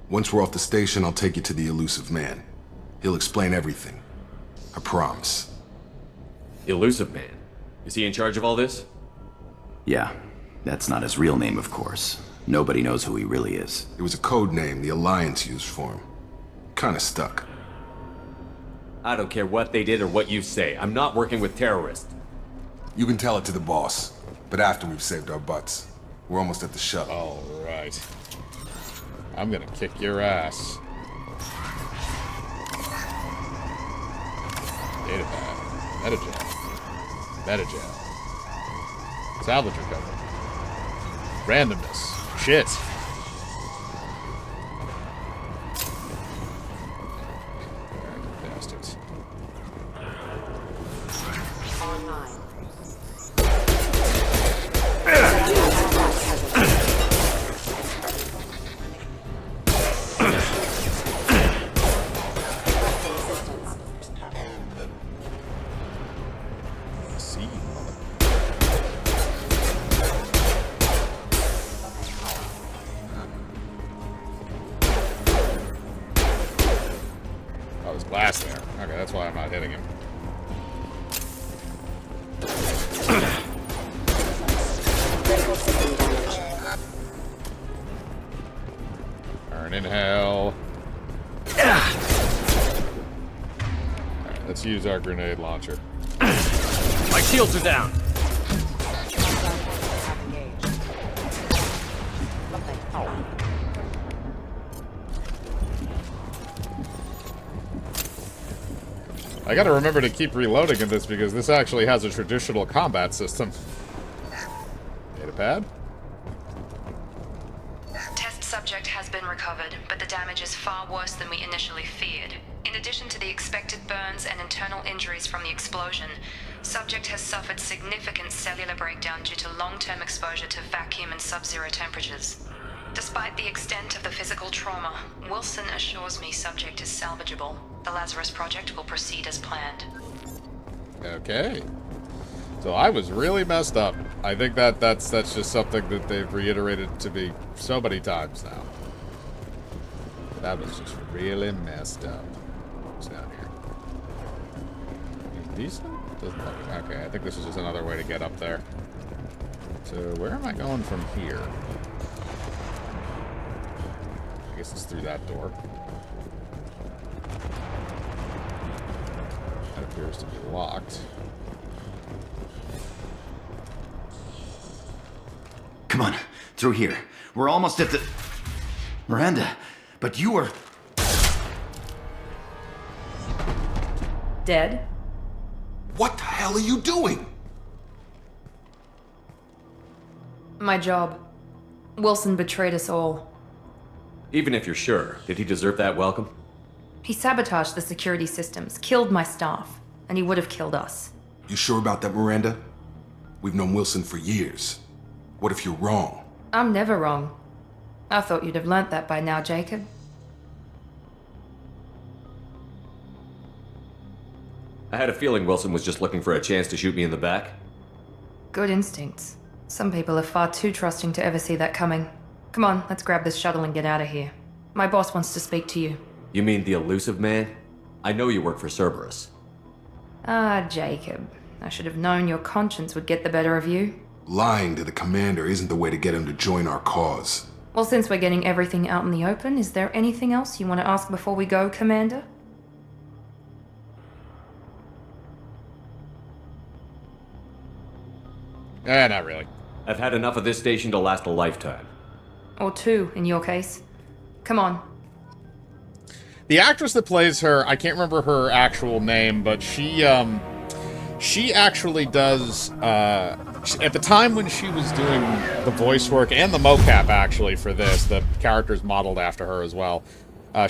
Once we're off the station, I'll take you to the Elusive Man. He'll explain everything. I promise. Elusive Man? Is he in charge of all this? Yeah. That's not his real name, of course. Nobody knows who he really is. It was a code name the Alliance used for him. Kinda stuck. I don't care what they did or what you say. I'm not working with terrorists. You can tell it to the boss, but after we've saved our butts. We're almost at the shuttle. All right. I'm gonna kick your ass. Datapad. Metagel. Metagel. Salvage recovery. Randomness. Shit. Bastards. Blast there. Okay, that's why I'm not hitting him. Burn in hell. Alright, let's use our grenade launcher. My shields are down. I gotta remember to keep reloading in this because this actually has a traditional combat system. Datapad? Test subject has been recovered, but the damage is far worse than we initially feared. In addition to the expected burns and internal injuries from the explosion, subject has suffered significant cellular breakdown due to long-term exposure to vacuum and sub-zero temperatures. Despite the extent of the physical trauma, Wilson assures me subject is salvageable. The Lazarus Project will proceed as planned. Okay. So I was really messed up. I think that's just something that they've reiterated to me so many times now. That was just really messed up. What's down here? Decent? Okay, I think this is just another way to get up there. So where am I going from here? I guess it's through that door. That appears to be locked. Come on, through here. We're almost at the... Miranda, but you were... Dead? What the hell are you doing? My job. Wilson betrayed us all. Even if you're sure, did he deserve that welcome? He sabotaged the security systems, killed my staff, and he would have killed us. You sure about that, Miranda? We've known Wilson for years. What if you're wrong? I'm never wrong. I thought you'd have learnt that by now, Jacob. I had a feeling Wilson was just looking for a chance to shoot me in the back. Good instincts. Some people are far too trusting to ever see that coming. Come on, let's grab this shuttle and get out of here. My boss wants to speak to you. You mean the elusive man? I know you work for Cerberus. Ah, Jacob. I should have known your conscience would get the better of you. Lying to the commander isn't the way to get him to join our cause. Well, since we're getting everything out in the open, is there anything else you want to ask before we go, Commander? Not really. I've had enough of this station to last a lifetime. Or two, in your case. Come on. The actress that plays her, I can't remember her actual name, but she actually does, at the time when she was doing the voice work and the mocap, actually, for this, the character's modeled after her as well.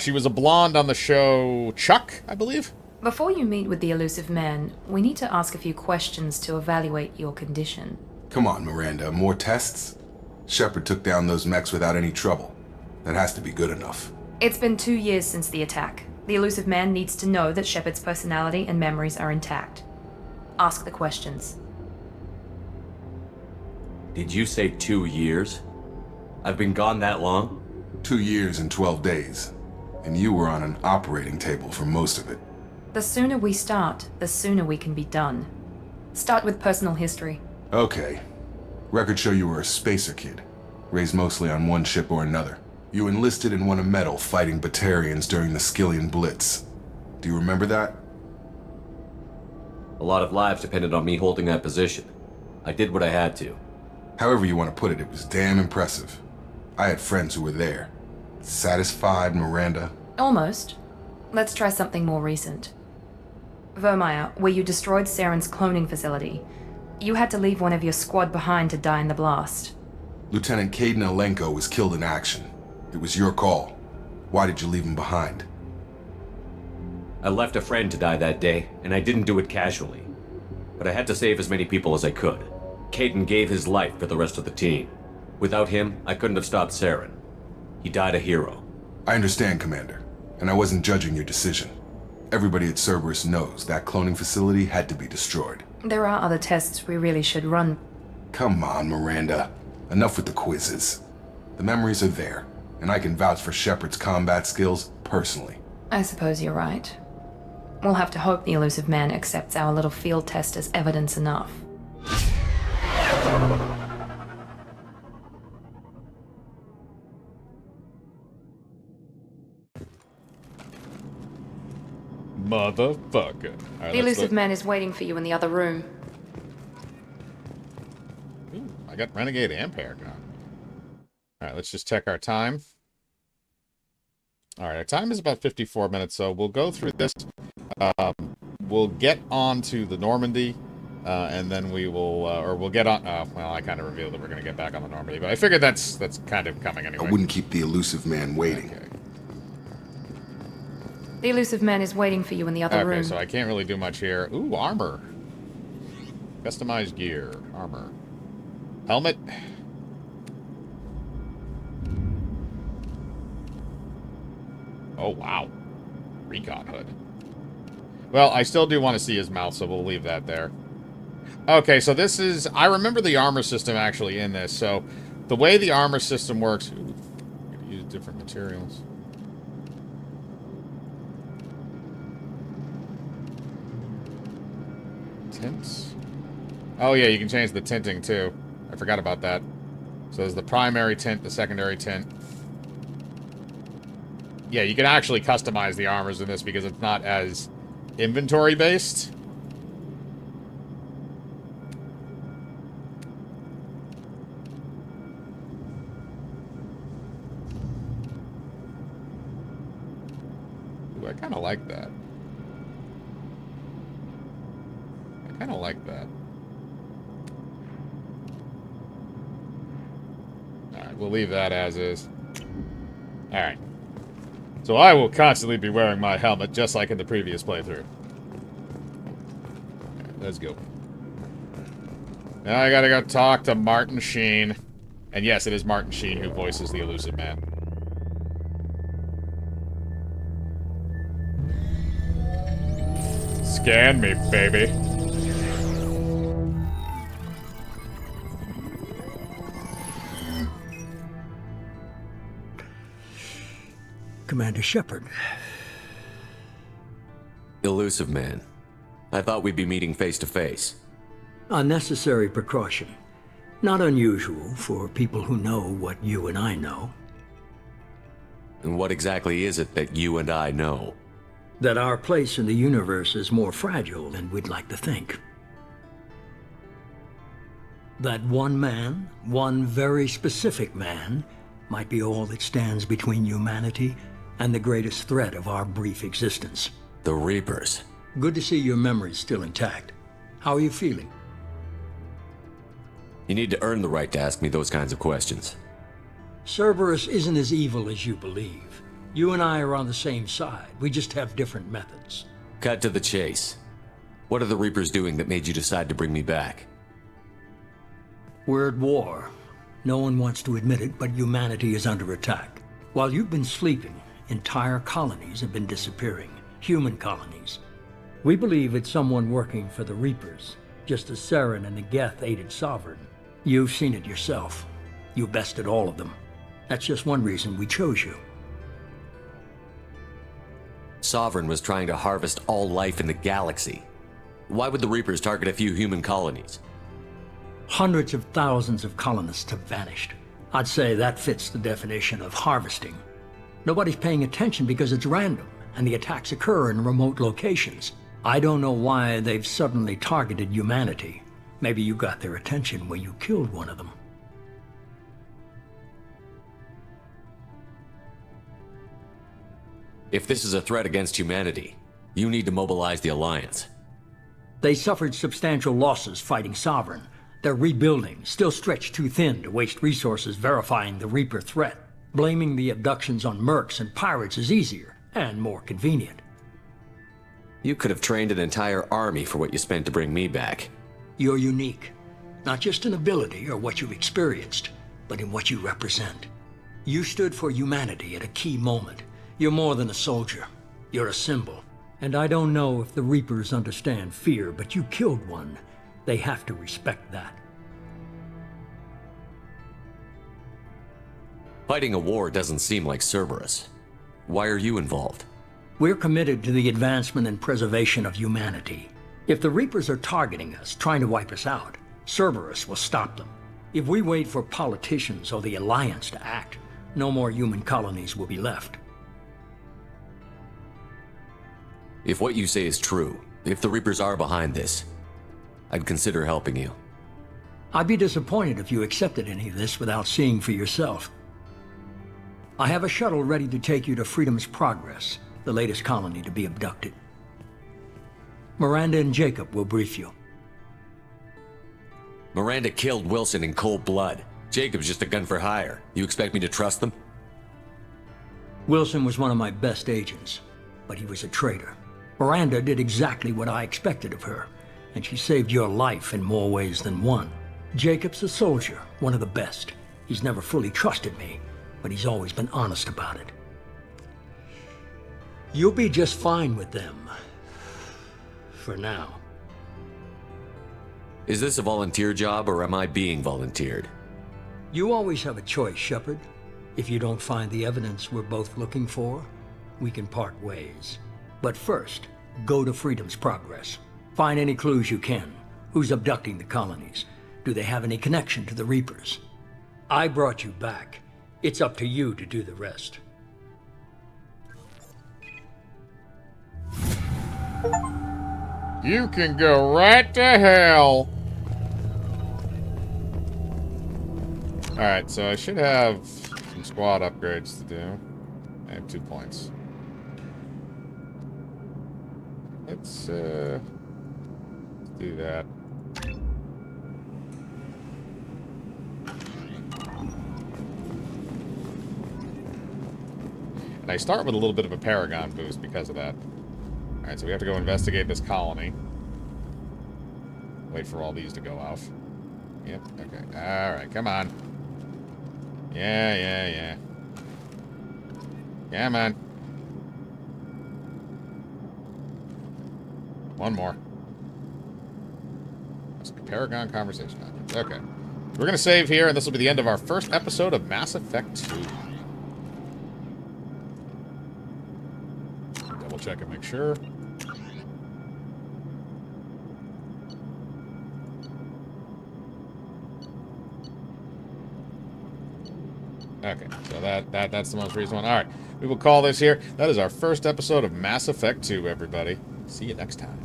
She was a blonde on the show Chuck, I believe? Before you meet with the elusive man, we need to ask a few questions to evaluate your condition. Come on, Miranda, more tests? Shepard took down those mechs without any trouble. That has to be good enough. It's been 2 years since the attack. The elusive man needs to know that Shepard's personality and memories are intact. Ask the questions. Did you say 2 years? I've been gone that long? 2 years and 12 days. And you were on an operating table for most of it. The sooner we start, the sooner we can be done. Start with personal history. Okay. Records show you were a spacer kid, raised mostly on one ship or another. You enlisted and won a medal fighting Batarians during the Skillian Blitz. Do you remember that? A lot of lives depended on me holding that position. I did what I had to. However you want to put it, it was damn impressive. I had friends who were there. Satisfied, Miranda? Almost. Let's try something more recent. Vermeer, where you destroyed Saren's cloning facility. You had to leave one of your squad behind to die in the blast. Lieutenant Kaidan Alenko was killed in action. It was your call. Why did you leave him behind? I left a friend to die that day, and I didn't do it casually. But I had to save as many people as I could. Kaidan gave his life for the rest of the team. Without him, I couldn't have stopped Saren. He died a hero. I understand, Commander, and I wasn't judging your decision. Everybody at Cerberus knows that cloning facility had to be destroyed. There are other tests we really should run. Come on, Miranda. Enough with the quizzes. The memories are there, and I can vouch for Shepard's combat skills personally. I suppose you're right. We'll have to hope the elusive man accepts our little field test as evidence enough. Motherfucker. Right, the elusive man is waiting for you in the other room. Ooh, I got Renegade and Paragon. Alright, let's just check our time. Alright, our time is about 54 minutes, so we'll go through this. We'll get on to the Normandy, and then we will, or we'll get on, well, I kind of revealed that we're going to get back on the Normandy, but I figured that's kind of coming anyway. I wouldn't keep the elusive man waiting. Okay. The elusive man is waiting for you in the other room. Okay, so I can't really do much here. Ooh, armor. Customized gear. Armor. Helmet. Oh, wow. Recon hood. Well, I still do want to see his mouth, so we'll leave that there. Okay, so this is... I remember the armor system actually in this, so the way the armor system works... Ooh, use different materials. Tints? Oh yeah, you can change the tinting too. I forgot about that. So there's the primary tint, the secondary tint. Yeah, you can actually customize the armors in this because it's not as inventory based. Ooh, I kind of like that. I kind of like that. Alright, we'll leave that as is. Alright. So I will constantly be wearing my helmet, just like in the previous playthrough. Alright, let's go. Now I gotta go talk to Martin Sheen. And yes, it is Martin Sheen who voices the Illusive Man. Scan me, baby. Commander Shepard. Illusive Man. I thought we'd be meeting face to face. A necessary precaution. Not unusual for people who know what you and I know. And what exactly is it that you and I know? That our place in the universe is more fragile than we'd like to think. That one man, one very specific man, might be all that stands between humanity and the greatest threat of our brief existence. The Reapers. Good to see your memory's still intact. How are you feeling? You need to earn the right to ask me those kinds of questions. Cerberus isn't as evil as you believe. You and I are on the same side. We just have different methods. Cut to the chase. What are the Reapers doing that made you decide to bring me back? We're at war. No one wants to admit it, but humanity is under attack. While you've been sleeping, entire colonies have been disappearing. Human colonies. We believe it's someone working for the Reapers, just as Saren and the Geth aided Sovereign. You've seen it yourself. You bested all of them. That's just one reason we chose you. Sovereign was trying to harvest all life in the galaxy. Why would the Reapers target a few human colonies? Hundreds of thousands of colonists have vanished. I'd say that fits the definition of harvesting. Nobody's paying attention because it's random, and the attacks occur in remote locations. I don't know why they've suddenly targeted humanity. Maybe you got their attention when you killed one of them. If this is a threat against humanity, you need to mobilize the Alliance. They suffered substantial losses fighting Sovereign. They're rebuilding, still stretched too thin to waste resources verifying the Reaper threat. Blaming the abductions on mercs and pirates is easier, and more convenient. You could have trained an entire army for what you spent to bring me back. You're unique. Not just in ability or what you've experienced, but in what you represent. You stood for humanity at a key moment. You're more than a soldier. You're a symbol. And I don't know if the Reapers understand fear, but you killed one. They have to respect that. Fighting a war doesn't seem like Cerberus. Why are you involved? We're committed to the advancement and preservation of humanity. If the Reapers are targeting us, trying to wipe us out, Cerberus will stop them. If we wait for politicians or the Alliance to act, no more human colonies will be left. If what you say is true, if the Reapers are behind this, I'd consider helping you. I'd be disappointed if you accepted any of this without seeing for yourself. I have a shuttle ready to take you to Freedom's Progress, the latest colony to be abducted. Miranda and Jacob will brief you. Miranda killed Wilson in cold blood. Jacob's just a gun for hire. You expect me to trust them? Wilson was one of my best agents, but he was a traitor. Miranda did exactly what I expected of her, and she saved your life in more ways than one. Jacob's a soldier, one of the best. He's never fully trusted me, but he's always been honest about it. You'll be just fine with them. For now. Is this a volunteer job, or am I being volunteered? You always have a choice, Shepard. If you don't find the evidence we're both looking for, we can part ways. But first, go to Freedom's Progress. Find any clues you can. Who's abducting the colonies? Do they have any connection to the Reapers? I brought you back. It's up to you to do the rest. You can go right to hell. Alright, so I should have some squad upgrades to do. I have 2 points. Let's do that. And I start with a little bit of a Paragon boost because of that. Alright, so we have to go investigate this colony. Wait for all these to go off. Yep, okay. Alright, come on. Yeah. Come on. One more. That's a Paragon conversation. Okay. We're going to save here, and this will be the end of our first episode of Mass Effect 2. Double check and make sure. Okay, so that's the most recent one. All right, we will call this here. That is our first episode of Mass Effect 2, everybody. See you next time.